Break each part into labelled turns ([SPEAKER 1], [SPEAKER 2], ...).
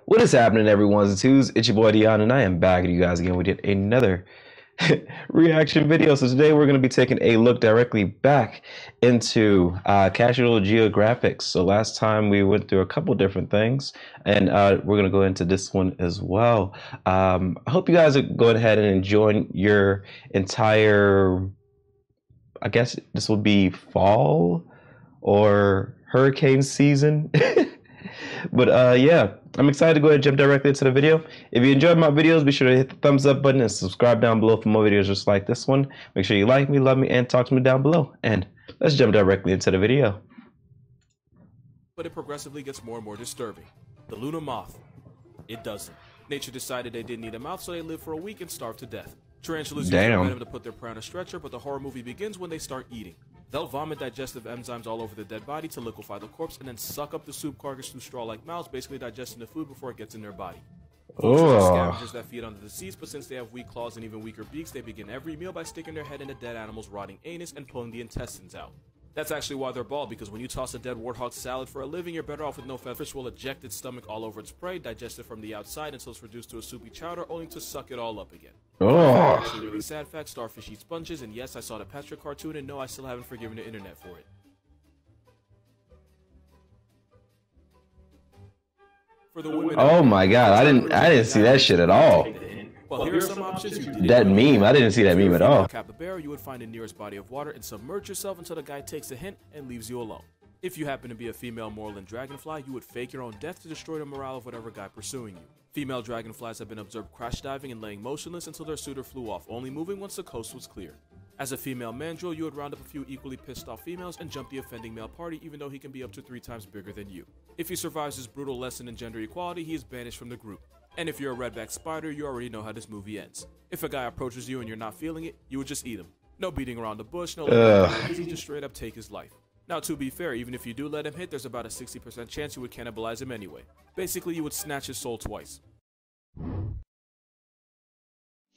[SPEAKER 1] What is happening, everyone's and twos? It's your boy Dion, and I am back at you guys again. We did another reaction video. So today we're going to be taking a look directly back into National Geographic. So last time we went through a couple different things, and we're going to go into this one as well. I hope you guys are going ahead and enjoying your entire, I guess this will be fall or hurricane season. But yeah, I'm excited to go ahead and jump directly into the video. If you enjoyed my videos, be sure to hit the thumbs up button and subscribe down below for more videos just like this one. Make sure you like me, love me, and talk to me down below. And let's jump directly into the video.
[SPEAKER 2] But it progressively gets more and more disturbing. The Luna moth. It doesn't. Nature decided they didn't need a mouth, so they lived for a week and starved to death. Tarantulas use their venom to put their prey on a stretcher, but the horror movie begins when they start eating. They'll vomit digestive enzymes all over the dead body to liquefy the corpse and then suck up the soup carcass through straw-like mouths, basically digesting the food before it gets in their body. Vultures are scavengers that feed on the deceased, but since they have weak claws and even weaker beaks, they begin every meal by sticking their head in a dead animal's rotting anus and pulling the intestines out. That's actually why they're bald, because when you toss a dead warthog salad for a living, you're better off with no fat. Fish will eject its stomach all over its prey, digest it from the outside until it's reduced to a soupy chowder, only to suck it all up again. Actually, really sad fact, starfish eat sponges, and yes, I saw the Patrick cartoon, and no, I still haven't forgiven the internet for it. For the women,
[SPEAKER 1] oh my god, I didn't see that shit at all.
[SPEAKER 2] Well, here are some options you didn't
[SPEAKER 1] That meme, I didn't see that meme at all.
[SPEAKER 2] Capybara, you would find the nearest body of water and submerge yourself until the guy takes a hint and leaves you alone. If you happen to be a female Moreland dragonfly, you would fake your own death to destroy the morale of whatever guy pursuing you. Female dragonflies have been observed crash diving and laying motionless until their suitor flew off, only moving once the coast was clear. As a female mandrill, you would round up a few equally pissed off females and jump the offending male party, even though he can be up to 3 times bigger than you. If he survives his brutal lesson in gender equality, he is banished from the group. And if you're a redback spider, you already know how this movie ends. If a guy approaches you and you're not feeling it, you would just eat him. No beating around the bush, no you just straight up take his life. Now, to be fair, even if you do let him hit, there's about a 60% chance you would cannibalize him anyway. Basically, you would snatch his soul twice.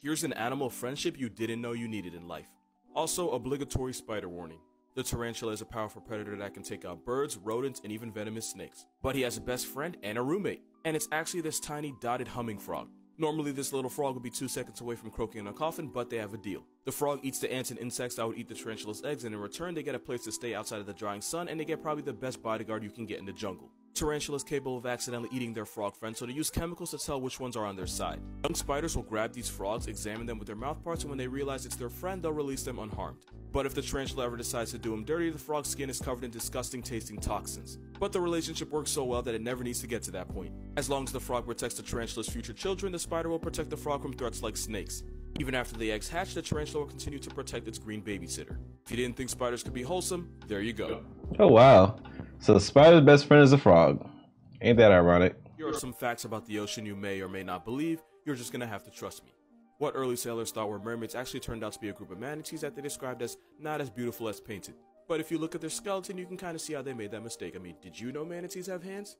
[SPEAKER 2] Here's an animal friendship you didn't know you needed in life. Also, obligatory spider warning. The tarantula is a powerful predator that can take out birds, rodents, and even venomous snakes. But he has a best friend and a roommate. And it's actually this tiny dotted humming frog. Normally this little frog would be 2 seconds away from croaking in a coffin, but they have a deal. The frog eats the ants and insects that would eat the tarantula's eggs, and in return they get a place to stay outside of the drying sun, and they get probably the best bodyguard you can get in the jungle. Tarantulas capable of accidentally eating their frog friends, so they use chemicals to tell which ones are on their side. Young spiders will grab these frogs, examine them with their mouth parts, and when they realize it's their friend, they'll release them unharmed. But if the tarantula ever decides to do them dirty, the frog's skin is covered in disgusting tasting toxins. But the relationship works so well that it never needs to get to that point. As long as the frog protects the tarantula's future children, the spider will protect the frog from threats like snakes. Even after the eggs hatch, the tarantula will continue to protect its green babysitter. If you didn't think spiders could be wholesome, there you go.
[SPEAKER 1] Oh wow. So the spider's best friend is a frog. Ain't that ironic?
[SPEAKER 2] Here are some facts about the ocean you may or may not believe. You're just gonna have to trust me. What early sailors thought were mermaids actually turned out to be a group of manatees that they described as not as beautiful as painted. But if you look at their skeleton, you can kind of see how they made that mistake. I mean, did you know manatees have hands?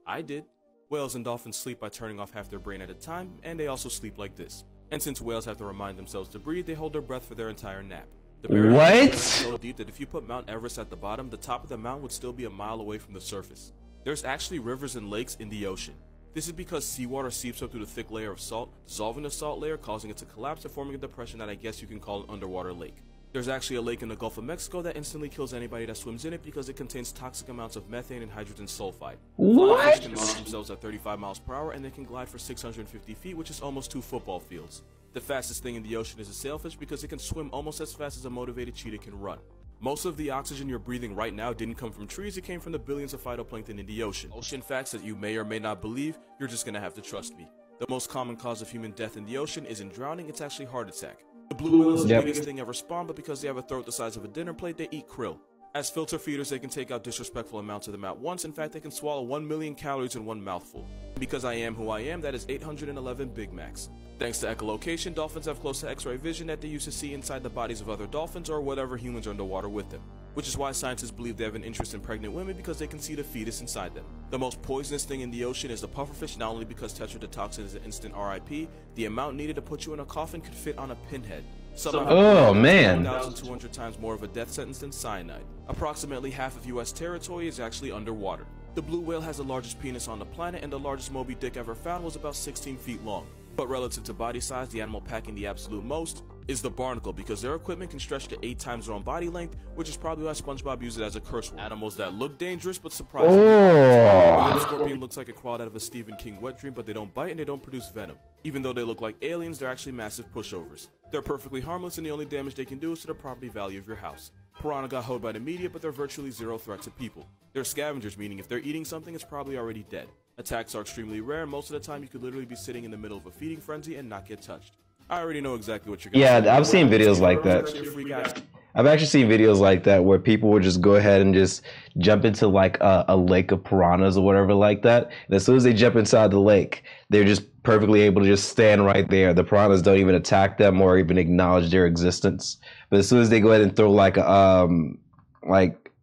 [SPEAKER 2] I did. Whales and dolphins sleep by turning off half their brain at a time, and they also sleep like this. And since whales have to remind themselves to breathe, they hold their breath for their entire nap. The barrier is so deep that if you put Mount Everest at the bottom, the top of the mountain would still be a mile away from the surface. There's actually rivers and lakes in the ocean. This is because seawater seeps up through the thick layer of salt, dissolving the salt layer, causing it to collapse and forming a depression that I guess you can call an underwater lake. There's actually a lake in the Gulf of Mexico that instantly kills anybody that swims in it because it contains toxic amounts of methane and hydrogen sulfide. What? Fish can launch themselves at 35 miles per hour and they can glide for 650 feet, which is almost 2 football fields. The fastest thing in the ocean is a sailfish because it can swim almost as fast as a motivated cheetah can run. Most of the oxygen you're breathing right now didn't come from trees, it came from the billions of phytoplankton in the ocean. Ocean facts that you may or may not believe, you're just gonna have to trust me. The most common cause of human death in the ocean isn't drowning, it's actually heart attack. The blue whale is the biggest thing ever spawned, but because they have a throat the size of a dinner plate, they eat krill. As filter feeders, they can take out disrespectful amounts of them at once. In fact, they can swallow 1 million calories in one mouthful. Because I am who I am, that is 811 Big Macs. Thanks to echolocation, dolphins have close to X-ray vision that they use to see inside the bodies of other dolphins or whatever humans are underwater with them. Which is why scientists believe they have an interest in pregnant women because they can see the fetus inside them. The most poisonous thing in the ocean is the pufferfish, not only because tetrodotoxin is an instant RIP, the amount needed to put you in a coffin could fit on a pinhead.
[SPEAKER 1] Oh man,
[SPEAKER 2] 1,200 times more of a death sentence than cyanide. Approximately half of US territory is actually underwater. The blue whale has the largest penis on the planet, and the largest Moby Dick ever found was about 16 feet long. But relative to body size, the animal packing the absolute most is the barnacle, because their equipment can stretch to 8 times their own body length, which is probably why SpongeBob used it as a curse word. Animals that look dangerous but surprisingly the scorpion looks like it crawled out of a Stephen King wet dream, but they don't bite and they don't produce venom. Even though they look like aliens, they're actually massive pushovers. They're perfectly harmless, and the only damage they can do is to the property value of your house. Piranha got hoed by the media, but they're virtually zero threat to people. They're scavengers, meaning if they're eating something, it's probably already dead. Attacks are extremely rare, and most of the time you could literally be sitting in the middle of a feeding frenzy and not get touched. I already know exactly what you're going to say.
[SPEAKER 1] Yeah, I've seen videos like that. I've actually seen videos like that where people would just go ahead and just jump into like a lake of piranhas or whatever like that. And as soon as they jump inside the lake, they're just perfectly able to just stand right there. The piranhas don't even attack them or even acknowledge their existence. But as soon as they go ahead and throw like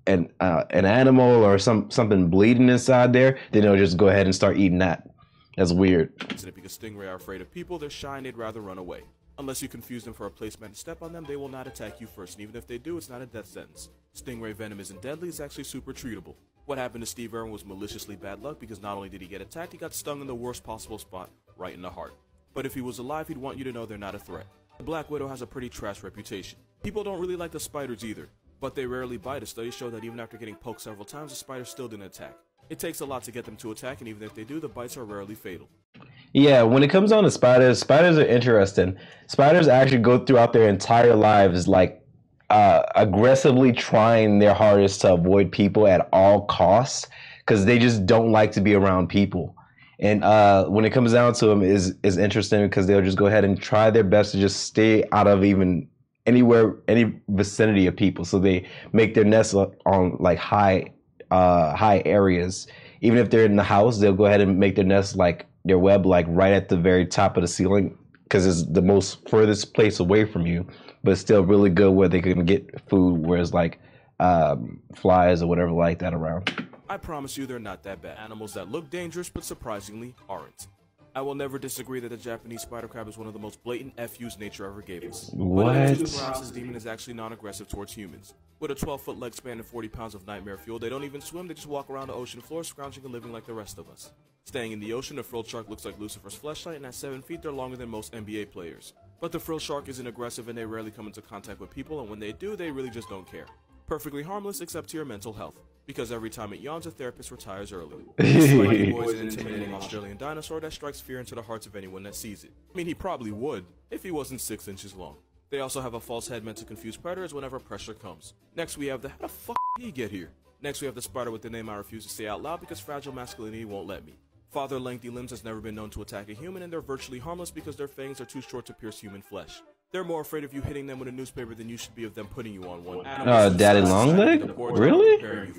[SPEAKER 1] an animal or something bleeding inside there, then they'll just go ahead and start eating that. That's weird.
[SPEAKER 2] Because stingray are afraid of people, they're shy and they'd rather run away. Unless you confuse them for a placemat and step on them, they will not attack you first, and even if they do, it's not a death sentence. Stingray venom isn't deadly, it's actually super treatable. What happened to Steve Irwin was maliciously bad luck, because not only did he get attacked, he got stung in the worst possible spot, right in the heart. But if he was alive, he'd want you to know they're not a threat. The Black Widow has a pretty trash reputation. People don't really like the spiders either, but they rarely bite. A study showed that even after getting poked several times, the spider still didn't attack. It takes a lot to get them to attack, and even if they do, the bites are rarely fatal.
[SPEAKER 1] Yeah, when it comes down to spiders, spiders are interesting. Spiders actually go throughout their entire lives like aggressively trying their hardest to avoid people at all costs because they just don't like to be around people. And when it comes down to them is interesting because they'll just go ahead and try their best to just stay out of even any vicinity of people. So they make their nests on like high areas. Even if they're in the house, they'll go ahead and make their nest like their web like right at the very top of the ceiling because it's the most furthest place away from you, but it's still really good where they can get food, whereas like flies or whatever like that around.
[SPEAKER 2] I promise you they're not that bad. Animals that look dangerous but surprisingly aren't. I will never disagree that the Japanese spider crab is one of the most blatant FUs nature ever gave us.
[SPEAKER 1] What?
[SPEAKER 2] But this demon is actually non-aggressive towards humans. With a 12-foot leg span and 40 pounds of nightmare fuel, they don't even swim, they just walk around the ocean floor scrounging and living like the rest of us. Staying in the ocean, the frilled shark looks like Lucifer's fleshlight, and at 7 feet they're longer than most NBA players. But the frilled shark isn't aggressive and they rarely come into contact with people, and when they do, they really just don't care. Perfectly harmless except to your mental health. Because every time it yawns, a therapist retires early. Spiny Boy's an intimidating Australian dinosaur that strikes fear into the hearts of anyone that sees it. I mean, he probably would, if he wasn't 6 inches long. They also have a false head meant to confuse predators whenever pressure comes. Next we have how the fuck did he get here? Next we have the spider with the name I refuse to say out loud because fragile masculinity won't let me. Father lengthy limbs has never been known to attack a human, and they're virtually harmless because their fangs are too short to pierce human flesh. They're more afraid of you hitting them with a newspaper than you should be of them putting you on one.
[SPEAKER 1] Daddy Longleg? Really?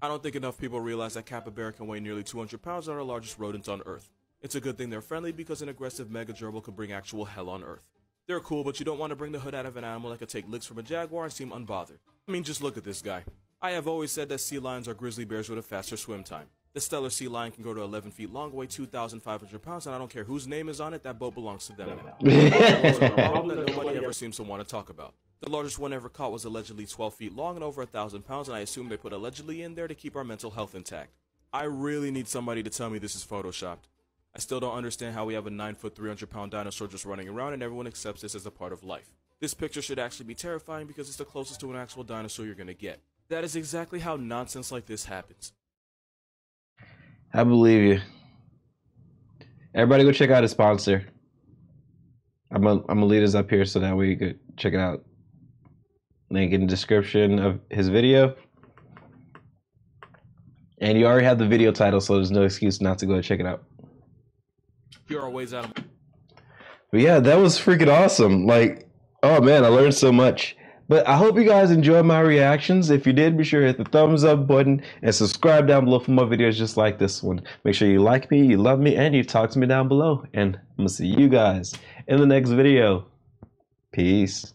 [SPEAKER 2] I don't think enough people realize that capybara can weigh nearly 200 pounds and are the largest rodents on Earth. It's a good thing they're friendly because an aggressive mega gerbil could bring actual hell on Earth. They're cool, but you don't want to bring the hood out of an animal that could take licks from a jaguar and seem unbothered. I mean, just look at this guy. I have always said that sea lions are grizzly bears with a faster swim time. The Steller sea lion can go to 11 feet long, weigh 2,500 pounds, and I don't care whose name is on it, that boat belongs to them now. It's a problem that nobody ever seems to want to talk about. The largest one ever caught was allegedly 12 feet long and over 1,000 pounds, and I assume they put allegedly in there to keep our mental health intact. I really need somebody to tell me this is photoshopped. I still don't understand how we have a 9-foot, 300-pound dinosaur just running around and everyone accepts this as a part of life. This picture should actually be terrifying because it's the closest to an actual dinosaur you're gonna get. That is exactly how nonsense like this happens.
[SPEAKER 1] I believe you. Everybody go check out his sponsor. I'm gonna leave this up here so that way you could check it out. Link in the description of his video. And you already have the video title, so there's no excuse not to go check it out.
[SPEAKER 2] Here are ways out of.
[SPEAKER 1] But yeah, that was freaking awesome. Like, oh man, I learned so much. But I hope you guys enjoyed my reactions. If you did, be sure to hit the thumbs up button and subscribe down below for more videos just like this one. Make sure you like me, you love me, and you talk to me down below. And I'm gonna see you guys in the next video. Peace.